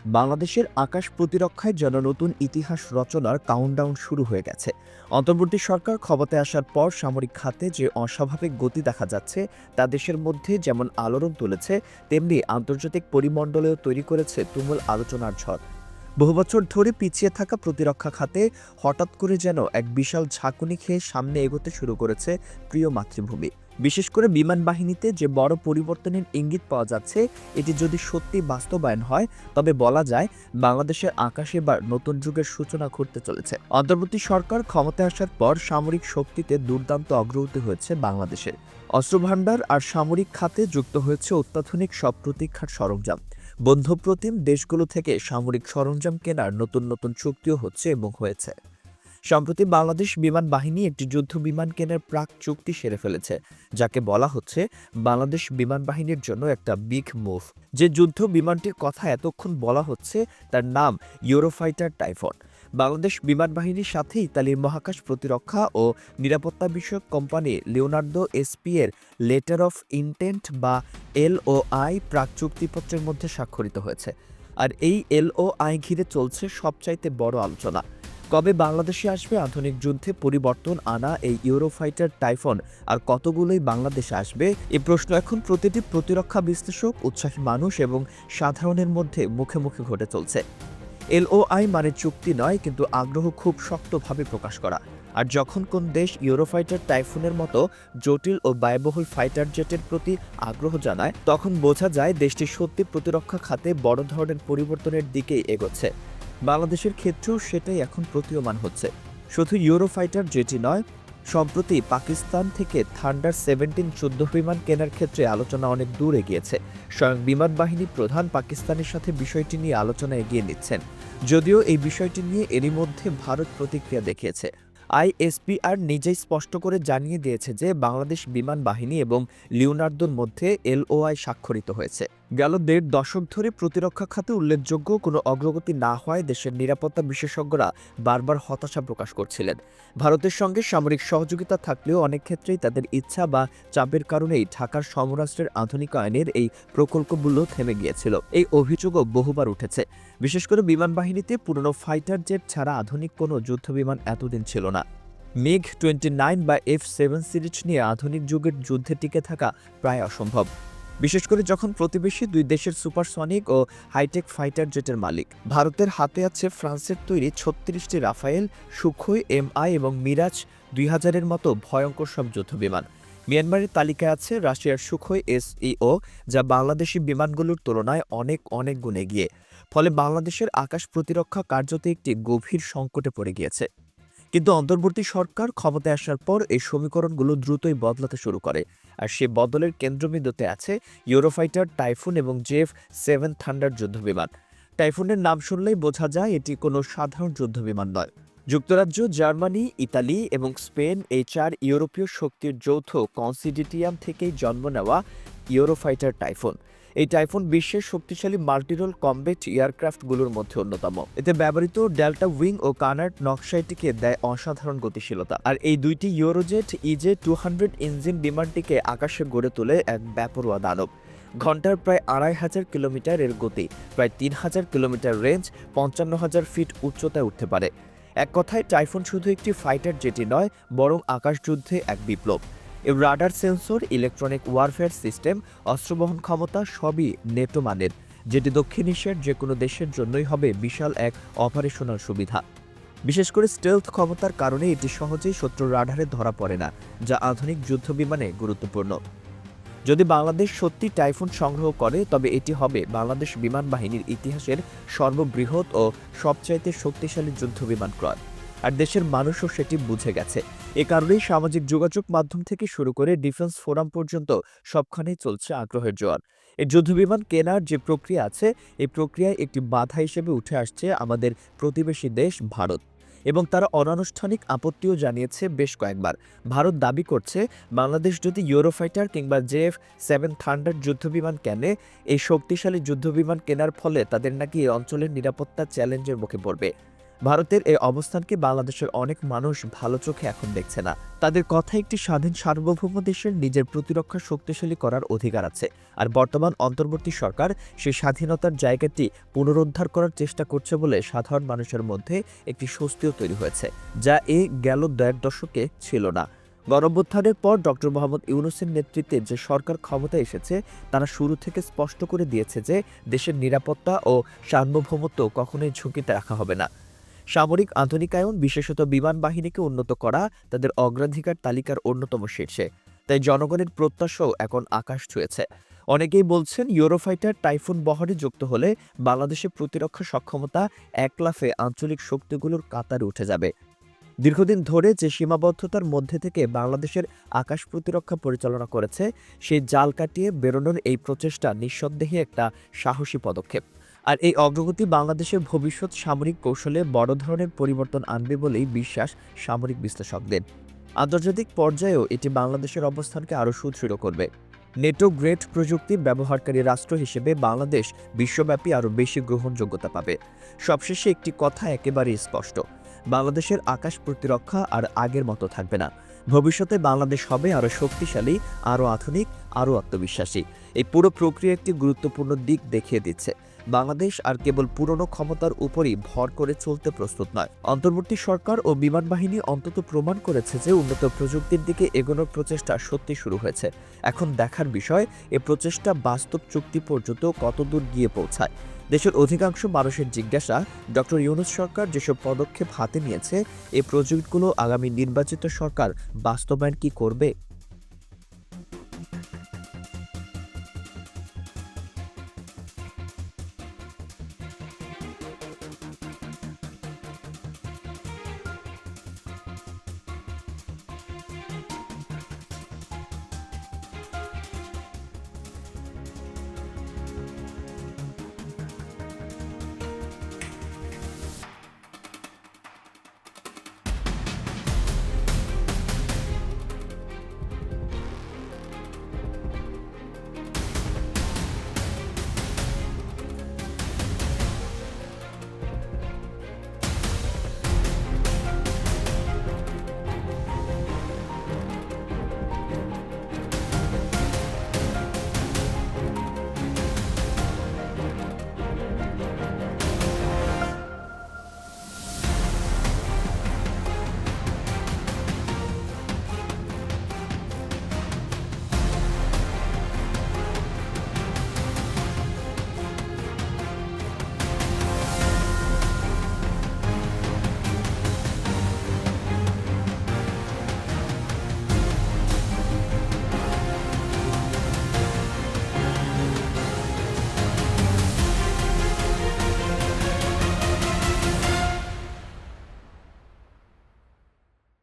বাংলাদেশের আকাশ প্রতিরক্ষায় যেন নতুন ইতিহাস রচনার কাউন্টডাউন শুরু হয়ে গেছে। অন্তর্বর্তী সরকার ক্ষমতায় আসার পর সামরিক খাতে যে অস্বাভাবিক গতি দেখা যাচ্ছে তা দেশের মধ্যে যেমন আলোড়ন তুলেছে, তেমনি আন্তর্জাতিক পরিমণ্ডলেও তৈরি করেছে তুমুল আলোচনার ঝড়। বহু বছর ধরে পিছিয়ে থাকা প্রতিরক্ষা খাতে হঠাৎ করে যেন এক বিশাল ঝাঁকুনি খেয়ে সামনে এগোতে শুরু করেছে প্রিয় মাতৃভূমি। বিশেষ করে বিমান বাহিনীতে যে বড় পরিবর্তনের ইঙ্গিত পাওয়া যাচ্ছে, এটি যদি সত্যি বাস্তবায়ন হয় তবে বলা যায় বাংলাদেশের আকাশে এবার নতুন যুগের সূচনা ঘটতে চলেছে। অন্তর্বর্তী সরকার ক্ষমতায় আসার পর সামরিক শক্তিতে দুর্দান্ত অগ্রগতি হয়েছে বাংলাদেশের। অস্ত্রভান্ডার আর সামরিক খাতে যুক্ত হয়েছে অত্যাধুনিক সব প্রতীক্ষার সরঞ্জাম। বন্ধুপ্রতিম দেশগুলো থেকে সামরিক সরঞ্জাম কেনার নতুন নতুন চুক্তিও হচ্ছে এবং হয়েছে। সম্প্রতি বাংলাদেশ বিমান বাহিনী একটি যুদ্ধ বিমান কেনার প্রাক চুক্তি সেরে ফেলেছে, যাকে বলা হচ্ছে বাংলাদেশ বিমান বাহিনীর জন্য একটা বিগ মুভ। যে যুদ্ধ বিমানটির কথা এতক্ষণ বলা হচ্ছে তার নাম ইউরোফাইটার টাইফন। বাংলাদেশ বিমান বাহিনীর সাথে ইতালির মহাকাশ প্রতিরক্ষা ও নিরাপত্তা বিষয়ক কোম্পানি লিওনার্দো এসপি এর লেটার অফ ইন্টেন্ট বা এলওআই প্রাক চুক্তিপত্রের মধ্যে স্বাক্ষরিত হয়েছে। আর এই এলওআই ঘিরে চলছে সবচাইতে বড় আলোচনা। কবে বাংলাদেশে আসবে আধুনিক যুদ্ধে পরিবর্তন আনা এই ইউরোফাইটার টাইফন, আর কতগুলোই বাংলাদেশে আসবে? এই প্রশ্ন এখন প্রতিটি প্রতিরক্ষা বিশ্লেষক, উৎসাহী মানুষ এবং সাধারণের মধ্যে মুখে মুখে ঘটে চলছে। এলওআই মানে চুক্তি নয়, কিন্তু আগ্রহ খুব শক্তভাবে প্রকাশ করা। আর যখন কোন দেশ ইউরোফাইটার টাইফুনের মতো জটিল ও ব্যয়বহুল ফাইটার জেটের প্রতি আগ্রহ জানায়, তখন বোঝা যায় দেশটি সত্যি প্রতিরক্ষা খাতে বড় ধরনের পরিবর্তনের দিকেই এগোচ্ছে। বাংলাদেশের ক্ষেত্রেও সেটাই এখন প্রতীয়মান হচ্ছে। শুধু ইউরোফাইটার জেটই নয়, সম্প্রতি পাকিস্তান থেকে থান্ডার 17 যুদ্ধ বিমান কেনার ক্ষেত্রে আলোচনা অনেক দূর এগিয়েছে। স্বয়ং বিমান বাহিনী প্রধান পাকিস্তানের সাথে বিষয়টি নিয়ে আলোচনা এগিয়ে নিচ্ছেন। যদিও এই বিষয়টি নিয়ে এরই মধ্যে ভারত প্রতিক্রিয়া দেখিয়েছে। আইএসপিআর নিজেই স্পষ্ট করে জানিয়ে দিয়েছে যে বাংলাদেশ বিমান বাহিনী এবং লিওনার্দোর মধ্যে এলওআই স্বাক্ষরিত হয়েছে। গেল ১.৫ দশক ধরে প্রতিরক্ষা খাতে উল্লেখযোগ্য কোনো অগ্রগতি না হওয়ায় দেশের নিরাপত্তা বিশেষজ্ঞরা বারবার হতাশা প্রকাশ করছিলেন। ভারতের সঙ্গে সামরিক সহযোগিতা থাকলেও অনেক ক্ষেত্রেই তাদের ইচ্ছা বা চাপের কারণেই ঢাকার সমরাস্ত্রের আধুনিকায়নের এই প্রকল্পগুলো থেমে গিয়েছিল। এই অভিযোগও বহুবার উঠেছে। বিশেষ করে বিমান বাহিনীতে পুরনো ফাইটার জেট ছাড়া আধুনিক কোনো যুদ্ধবিমান এতদিন ছিল না। মিগ-29 বা F-7 সিরিজ নিয়ে আধুনিক যুগের যুদ্ধে টিকে থাকা প্রায় অসম্ভব, বিশেষ করে যখন প্রতিবেশী দুই দেশের সুপারসনিক ও হাইটেক ফাইটার জেটের মালিক। ভারতের হাতে আছে ফ্রান্সের তৈরি ৩৬টি রাফায়েল, সুখোই এমআই এবং মিরাজ ২০০০-এর মতো ভয়ঙ্কর সব যুদ্ধবিমান। মিয়ানমারের তালিকায় আছে রাশিয়ার সুখোই SEO, যা বাংলাদেশি বিমানগুলোর তুলনায় অনেক অনেক গুণ এগিয়ে। ফলে বাংলাদেশের আকাশ প্রতিরক্ষা কার্যত একটি গভীর সংকটে পড়ে গিয়েছে। কিন্তু অন্তর্বর্তী সরকার ক্ষমতায় আসার পর এই সমীকরণগুলো দ্রুতই বদলাতে শুরু করে। আর সে বদলের কেন্দ্রবিন্দুতে আছে ইউরোফাইটার টাইফুন এবং JF-7 থান্ডার যুদ্ধবিমান। টাইফুনের নাম শুনলেই বোঝা যায় এটি কোনো সাধারণ যুদ্ধবিমান নয়। যুক্তরাজ্য, জার্মানি, ইতালি এবং স্পেন এই ৪ ইউরোপীয় শক্তির যৌথ কনসিডিটিয়াম থেকেই জন্ম নেওয়া ইউরোফাইটার টাইফুন। এই টাইফুন বিশ্বের শক্তিশালী মাল্টিরোল কমব্যাট এয়ারক্রাফটগুলোর মধ্যে অন্যতম। এতে ব্যবহৃত ডেল্টা উইং ও কানার্ড নকশাটিকে দেয় অসাধারণ গতিশীলতা। আর এই দুইটি ইউরোজেট EJ-200 ইঞ্জিন বিমানটিকে আকাশে গড়ে তোলে এক বেপরোয়া দানব। ঘন্টার প্রায় ২৫০০ কিলোমিটার এর গতি, প্রায় ৩০০০ কিলোমিটার রেঞ্জ, ৫৫,০০০ ফিট উচ্চতায় উঠতে পারে। এক কথায় টাইফুন শুধু একটি ফাইটার জেটই নয়, বরং আকাশযুদ্ধে এক বিপ্লব। এর radar, sensor, electronic warfare system, অস্ত্রবহন ক্ষমতা সবই নেটো মানের, যেটি দক্ষিণ এশিয়ার যে কোনো দেশের জন্যই হবে বিশাল এক অপারেশনাল সুবিধা। বিশেষ করে স্টেলথ ক্ষমতার কারণে এটি সহজেই শত্রুর রাডারে ধরা পড়ে না, যা আধুনিক যুদ্ধবিমানে গুরুত্বপূর্ণ। যদি বাংলাদেশ সত্যি টাইফুন সংগ্রহ করে, তবে এটি হবে বাংলাদেশ বিমান বাহিনীর ইতিহাসের সর্ববৃহৎ ও সবচাইতে শক্তিশালী যুদ্ধবিমান ক্রয়। আর দেশের মানুষও সেটি বুঝে গেছে। এ কারণেই সামাজিক যোগাযোগ মাধ্যম থেকে শুরু করে ডিফেন্স ফোরাম পর্যন্ত সবখানেই চলছে আগ্রহের জোয়ার। এই যুদ্ধবিমান কেনার যে প্রক্রিয়া আছে, এই প্রক্রিয়ায় একটি বাধা হিসেবে উঠে আসছে আমাদের প্রতিবেশী দেশ ভারত, এবং তারা অনানুষ্ঠানিক আপত্তিও জানিয়েছে বেশ কয়েকবার। ভারত দাবি করছে বাংলাদেশ যদি ইউরোফাইটার কিংবা JF-7 থান্ডার যুদ্ধবিমান কেনে, এই শক্তিশালী যুদ্ধবিমান কেনার ফলে তাদের নাকি এই অঞ্চলের নিরাপত্তা চ্যালেঞ্জের মুখে পড়বে। ভারতের এই অবস্থানকে বাংলাদেশের অনেক মানুষ ভালো চোখে এখন দেখছে না। তাদের কথা একটি স্বাধীন সার্বভৌম দেশের নিজের প্রতিরক্ষা শক্তিশালী করার অধিকার আছে, আর বর্তমান অন্তর্বর্তী সরকার সেই স্বাধীনতার জায়গাটি পুনরুদ্ধার করার চেষ্টা করছে বলে সাধারণ মানুষের মধ্যে একটি স্বস্তিও তৈরি হয়েছে, যা গেল ১.৫ দশকে ছিল না। গণঅভ্যুত্থানের পর ডক্টর মোহাম্মদ ইউনূসের নেতৃত্বে যে সরকার ক্ষমতায় এসেছে তারা শুরু থেকে স্পষ্ট করে দিয়েছে যে দেশের নিরাপত্তা ও সার্বভৌমত্ব কখনোই ঝুঁকিতে রাখা হবে না। সামরিক আধুনিকায়ন, বিশেষত বিমান বাহিনীকে উন্নত করা তাদের অগ্রাধিকার তালিকার অন্যতম শীর্ষে। তাই জনগণের প্রত্যাশাও এখন আকাশ ছুঁয়েছে। অনেকেই বলছেন ইউরোফাইটার টাইফুন বহরে যুক্ত হলে বাংলাদেশের প্রতিরক্ষা সক্ষমতা এক লাফে আঞ্চলিক শক্তিগুলোর কাতারে উঠে যাবে। দীর্ঘদিন ধরে যে সীমাবদ্ধতার মধ্যে থেকে বাংলাদেশের আকাশ প্রতিরক্ষা পরিচালনা করেছে, সেই জাল কাটিয়ে বেরোনোর এই প্রচেষ্টা নিঃসন্দেহে একটা সাহসী পদক্ষেপ। আর এই অগ্রগতি বাংলাদেশের ভবিষ্যৎ সামরিক কৌশলে বড় ধরনের পরিবর্তন আনবে বলেই বিশ্বাস সামরিক বিশ্লেষকদের। আন্তর্জাতিক পর্যায়েও এটি বাংলাদেশের অবস্থানকে আরও সুদৃঢ় করবে। নেটো গ্রেড প্রযুক্তির ব্যবহারকারী রাষ্ট্র হিসেবে বাংলাদেশ বিশ্বব্যাপী আরও বেশি গ্রহণযোগ্যতা পাবে। সবশেষে একটি কথা একেবারেই স্পষ্ট, বাংলাদেশের আকাশ প্রতিরক্ষা আর আগের মতো থাকবে না। ভবিষ্যতে বাংলাদেশ হবে আরও শক্তিশালী, আরও আধুনিক, আরও আত্মবিশ্বাসী। এই পুরো প্রক্রিয়া একটি গুরুত্বপূর্ণ দিক দেখিয়ে দিচ্ছে, বাংলাদেশ আর কেবল পুরনো ক্ষমতার উপরই ভর করে চলতে প্রস্তুত নয়। অন্তর্বর্তী সরকার ও বিমান বাহিনী অন্তত প্রমাণ করেছে যে উন্নত প্রযুক্তির দিকে এগোনোর প্রচেষ্টা সত্যি শুরু হয়েছে। এখন দেখার বিষয়, এ প্রচেষ্টা বাস্তব চুক্তি পর্যন্ত কতদূর গিয়ে পৌঁছায়। দেশের অধিকাংশ মানুষের জিজ্ঞাসা, ডক্টর ইউনূস সরকার যেসব পদক্ষেপ হাতে নিয়েছে, এই প্রজেক্টগুলো আগামী নির্বাচিত সরকার বাস্তবায়ন কি করবে?